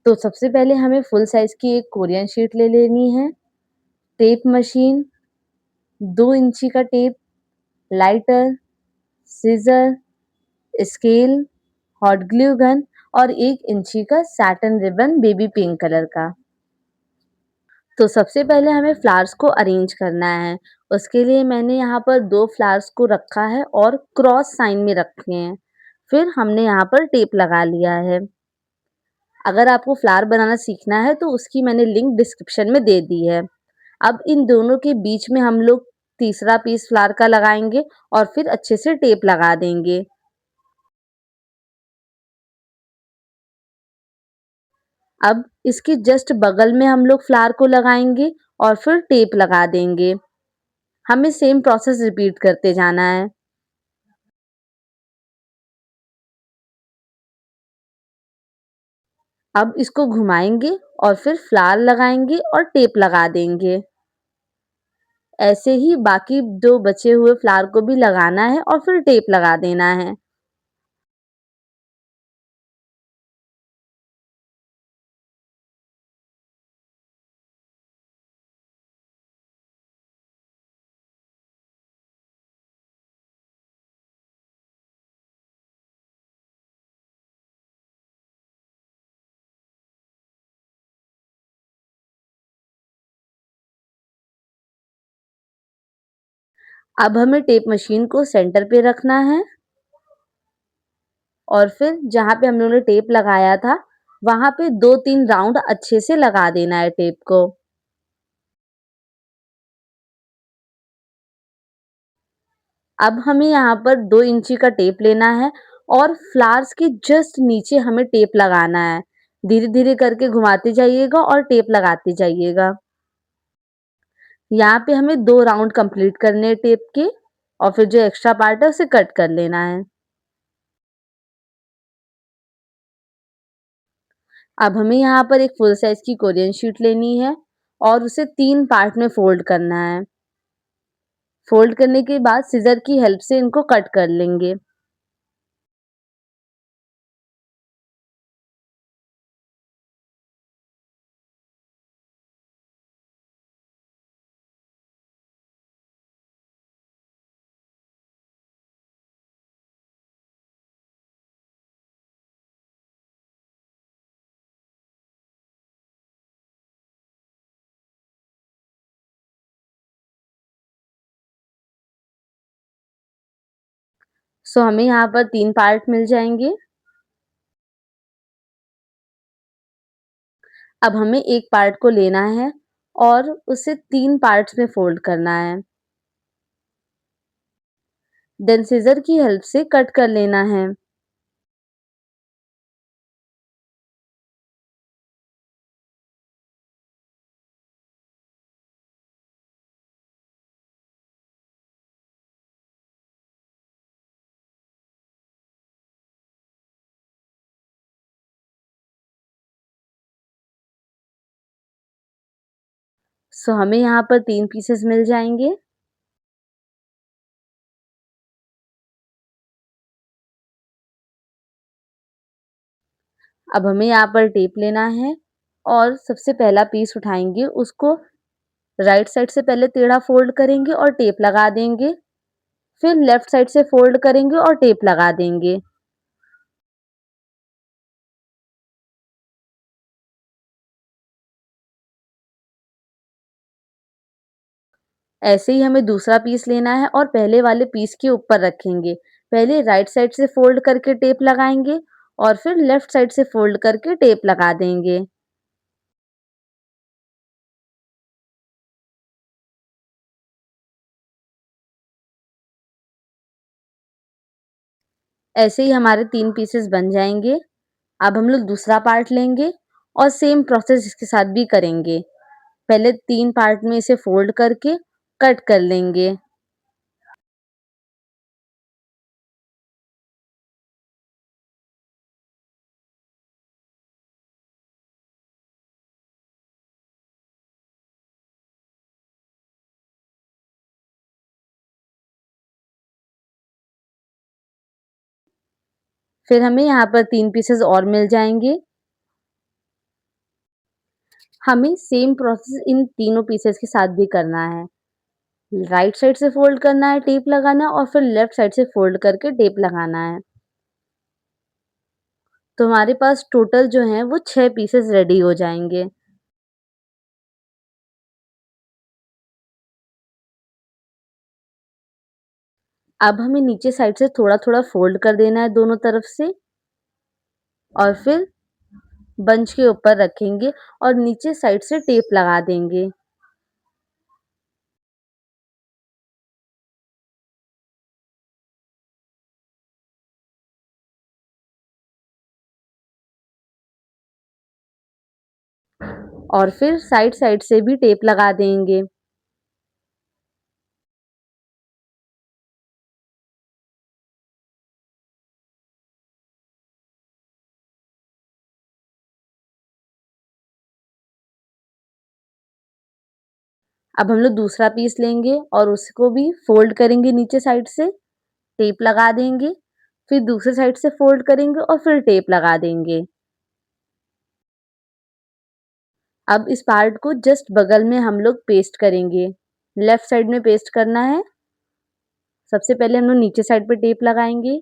तो सबसे पहले हमें फुल साइज़ की एक कोरियन शीट ले लेनी है, टेप मशीन, 2 इंची का tape, lighter, scissor, scale, hot glue gun और 1 इंची का satin ribbon baby pink colour का। तो सबसे पहले हमें फ्लावर्स को अरेंज करना है। उसके लिए मैंने यहाँ पर 2 फ्लावर्स को रखा है और क्रॉस साइन में रखे हैं। फिर हमने यहाँ पर टेप लगा लिया है। अगर आपको फ्लावर बनाना सीखना है तो उसकी मैंने लिंक डिस्क्रिप्शन में दे दी है। अब इन दोनों के बीच में हम लोग तीसरा पीस फ्लावर का लगाएँगे और फिर अच्छे से टेप लगा देंगे। अब इसके जस्ट बगल में हम लोग फ्लावर को लगाएँगे और फिर टेप लगा देंगे। हमें सेम प्रोसेस रिपीट करते जाना है। अब इसको घुमाएँगे और फिर फ्लावर लगाएँगे और टेप लगा देंगे। ऐसे ही बाकी जो बचे हुए फ्लावर को भी लगाना है और फिर टेप लगा देना है। अब हमें टेप मशीन को सेंटर पे रखना है और फिर जहाँ पे हम लोगों ने टेप लगाया था, वहाँ पे 2-3 राउंड अच्छे से लगा देना है टेप को। अब हमें यहाँ पर 2 इंची का टेप लेना है और फ्लावर्स के जस्ट नीचे हमें टेप लगाना है। धीरे-धीरे करके घुमाते जाइएगा और टेप लगाते जाइएगा। यहाँ पे हमें 2 राउंड कंप्लीट करने हैं टेप के और फिर जो एक्स्ट्रा पार्ट है उसे कट कर लेना है। अब हमें यहाँ पर एक फुल साइज़ की कोरियन शीट लेनी है और उसे 3 पार्ट में फ़ोल्ड करना है। फ़ोल्ड करने के बाद सिज़र की हेल्प से इनको कट कर लेंगे। सो हमें यहाँ पर 3 पार्ट मिल जाएँगे। अब हमें एक पार्ट को लेना है और उसे 3 पार्ट्स में फ़ोल्ड करना है। देन सिज़र की हेल्प से कट कर लेना है। सो हमें यहाँ पर 3 पीसेस मिल जाएँगे। अब हमें यहाँ पर टेप लेना है और सबसे पहला पीस उठाएँगे, उसको राइट साइड से पहले टेढ़ा फ़ोल्ड करेंगे और टेप लगा देंगे। फिर लेफ्ट साइड से फ़ोल्ड करेंगे और टेप लगा देंगे। ऐसे ही हमें दूसरा पीस लेना है और पहले वाले पीस के ऊपर रखेंगे। पहले राइट साइड से फ़ोल्ड करके टेप लगाएँगे और फिर लेफ्ट साइड से फ़ोल्ड करके टेप लगा देंगे। ऐसे ही हमारे 3 पीसेस बन जाएँगे। अब हम लोग दूसरा पार्ट लेंगे और सेम प्रोसेस इसके साथ भी करेंगे। पहले 3 पार्ट में इसे फ़ोल्ड करके कट कर लेंगे। फिर हमें यहाँ पर 3 पीसेस और मिल जाएँगे। हमें सेम प्रोसेस इन तीनों पीसेस के साथ भी करना है। राइट साइड से फ़ोल्ड करना है, टेप लगाना है और फिर लेफ्ट साइड से फ़ोल्ड करके टेप लगाना है। तो हमारे पास टोटल जो हैं वो 6 पीसेस रेडी हो जाएँगे। अब हमें नीचे साइड से थोड़ा-थोड़ा फ़ोल्ड कर देना है दोनों तरफ से और फिर बंच के ऊपर रखेंगे और नीचे साइड से टेप लगा देंगे। और फिर साइड-साइड से भी टेप लगा देंगे। अब हम लोग दूसरा पीस लेंगे और उसको भी फ़ोल्ड करेंगे नीचे साइड से, टेप लगा देंगे, फिर दूसरे साइड से फ़ोल्ड करेंगे और फिर टेप लगा देंगे। अब इस पार्ट को जस्ट बगल में हम लोग पेस्ट करेंगे। लेफ्ट साइड में पेस्ट करना है। सबसे पहले हम लोग नीचे साइड पे टेप लगाएँगे।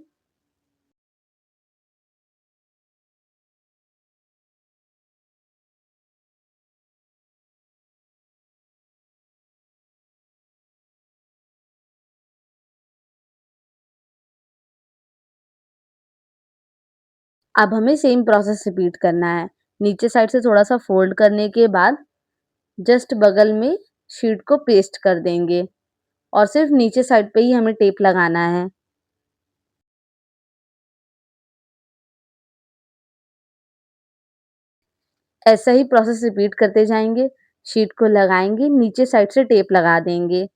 अब हमें सेम प्रोसेस रिपीट करना है। नीचे साइड से थोड़ा-सा फ़ोल्ड करने के बाद जस्ट बगल में शीट को पेस्ट कर देंगे और सिर्फ़ नीचे साइड पे ही हमें टेप लगाना है। ऐसा ही प्रोसेस रिपीट करते जाएँगे। शीट को लगाएँगे, नीचे साइड से टेप लगा देंगे।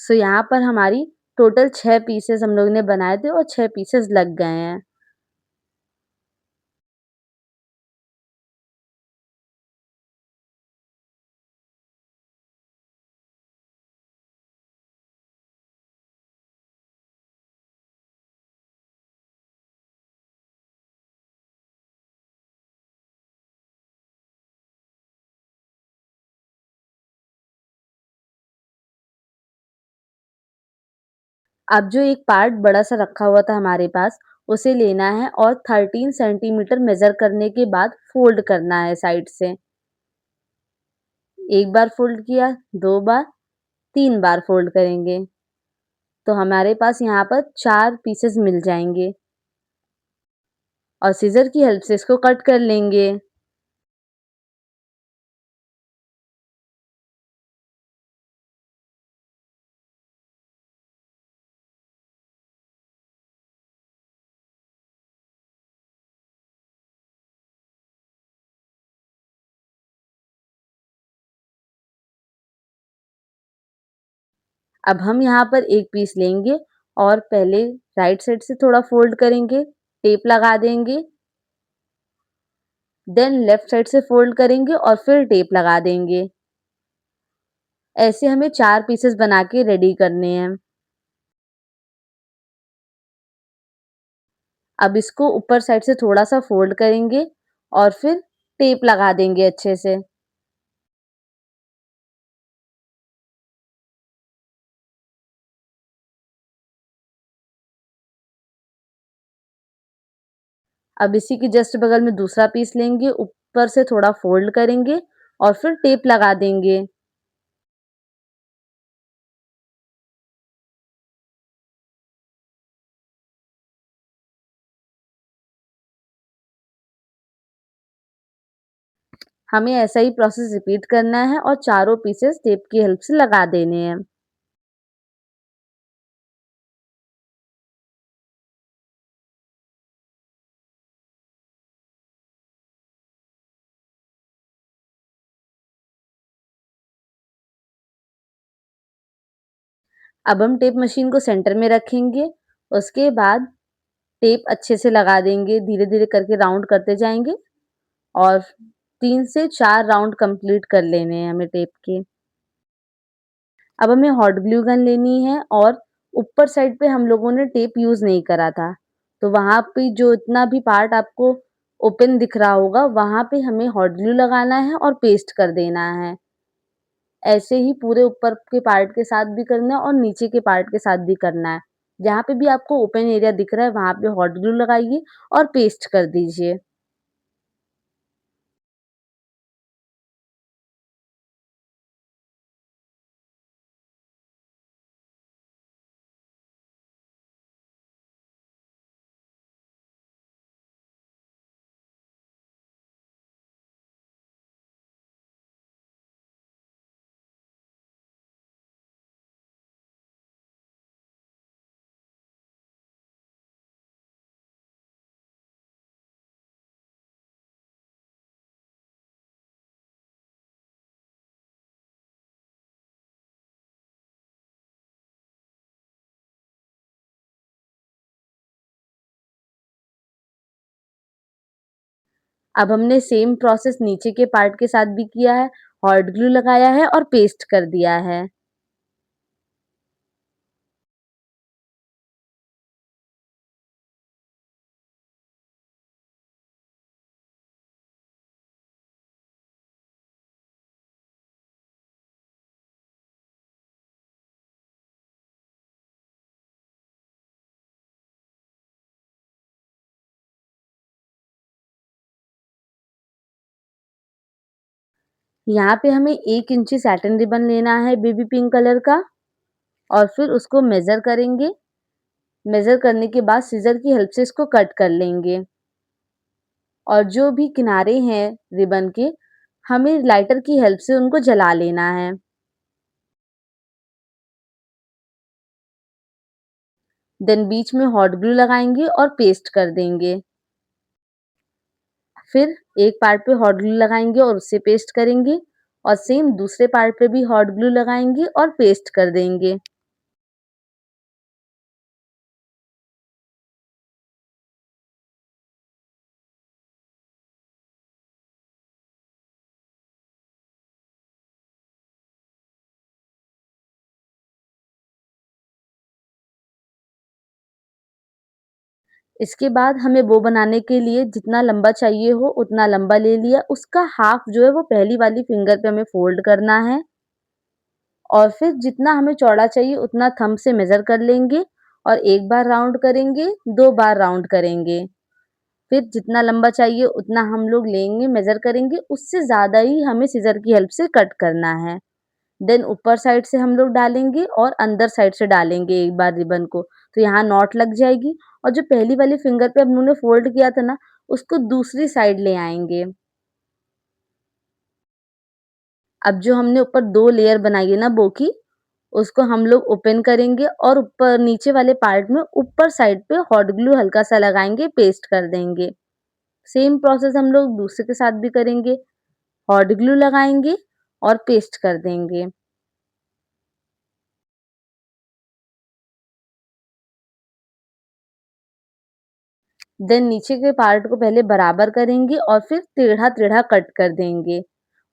सो यहाँ पर हमारी टोटल 6 पीसेस हम लोग ने बनाए थे और 6 पीसेस लग गए हैं। अब जो एक पार्ट बड़ा-सा रखा हुआ था हमारे पास, उसे लेना है और 13 सेंटीमीटर मेज़र करने के बाद फ़ोल्ड करना है साइड से। 1 बार फ़ोल्ड किया, 2 बार, 3 बार फ़ोल्ड करेंगे। तो हमारे पास यहाँ पर 4 पीसेस मिल जाएँगे और सीज़र की हेल्प से इसको कट कर लेंगे। अब हम यहाँ पर एक पीस लेंगे और पहले राइट साइड से थोड़ा फ़ोल्ड करेंगे, टेप लगा देंगे, देन लेफ्ट साइड से फ़ोल्ड करेंगे और फिर टेप लगा देंगे। ऐसे हमें 4 पीसेस बना के रेडी करने हैं। अब इसको ऊपर साइड से थोड़ा-सा फ़ोल्ड करेंगे और फिर टेप लगा देंगे अच्छे से। अब इसी के जस्ट बगल में दूसरा पीस लेंगे, ऊपर से थोड़ा फ़ोल्ड करेंगे और फिर टेप लगा देंगे। हमें ऐसा ही प्रोसेस रिपीट करना है और चारों पीसेस टेप की हेल्प से लगा देने हैं। अब हम टेप मशीन को सेंटर में रखेंगे, उसके बाद टेप अच्छे से लगा देंगे, धीरे-धीरे करके राउंड करते जाएँगे और 3 से 4 राउंड कंप्लीट कर लेने हैं हमें टेप के। अब हमें हॉट ग्लू गन लेनी है और ऊपर साइड पे हम लोगों ने टेप यूज़ नहीं करा था, तो वहाँ पे जो इतना भी पार्ट आपको ओपन दिख रहा होगा, वहाँ पे हमें हॉट ग्लू लगाना है और पेस्ट कर देना है। ऐसे ही पूरे ऊपर के पार्ट के साथ भी करना है और नीचे के पार्ट के साथ भी करना है। जहाँ पे भी आपको ओपन एरिया दिख रहा है, वहाँ पे हॉट ग्लू लगाइए और पेस्ट कर दीजिए। अब हमने सेम प्रोसेस नीचे के पार्ट के साथ भी किया है, हॉट ग्लू लगाया है और पेस्ट कर दिया है। यहाँ पे हमें 1 इंची सैटिन रिबन लेना है बेबी पिंक कलर का और फिर उसको मेज़र करेंगे। मेज़र करने के बाद सीज़र की हेल्प से इसको कट कर लेंगे और जो भी किनारे हैं रिबन के, हमें लाइटर की हेल्प से उनको जला लेना है। देन बीच में हॉट ग्लू लगाएँगे और पेस्ट कर देंगे। फिर एक पार्ट पे हॉट ग्लू लगाएँगे और उससे पेस्ट करेंगे और सेम दूसरे पार्ट पे भी हॉट ग्लू लगाएँगे और पेस्ट कर देंगे। इसके बाद हमें बो बनाने के लिए जितना लंबा चाहिए हो उतना लंबा ले लिया, उसका हाफ जो है वो पहली वाली फिंगर पे हमें फ़ोल्ड करना है और फिर जितना हमें चौड़ा चाहिए उतना थंब से मेज़र कर लेंगे और 1 बार राउंड करेंगे, 2 बार राउंड करेंगे। फिर जितना लंबा चाहिए उतना हम लोग लेंगे, मेज़र करेंगे, उससे ज़्यादा ही हमें सीज़र की हेल्प से कट करना है। देन ऊपर साइड से हम लोग डालेंगे और अंदर साइड से डालेंगे एक बार रिबन को, तो यहाँ नॉट लग जाएगी और जो पहली वाली फिंगर पे हम लोगों ने फ़ोल्ड किया था ना, उसको दूसरी साइड ले आएँगे। अब जो हमने ऊपर 2 लेयर बनाई है ना बो की, उसको हम लोग ओपन करेंगे और ऊपर नीचे वाले पार्ट में ऊपर साइड पे हॉट ग्लू हल्का-सा लगाएँगे, पेस्ट कर देंगे। सेम प्रोसेस हम लोग दूसरे के साथ भी करेंगे, हॉट ग्लू लगाएँगे और पेस्ट कर देंगे। देन नीचे के पार्ट को पहले बराबर करेंगे और फिर टेढ़ा-टेढ़ा कट कर देंगे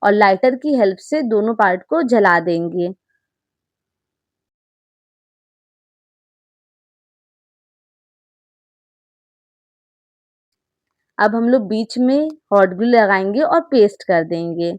और लाइटर की हेल्प से दोनों पार्ट को जला देंगे। अब हम लोग बीच में हॉट ग्लू लगाएँगे और पेस्ट कर देंगे।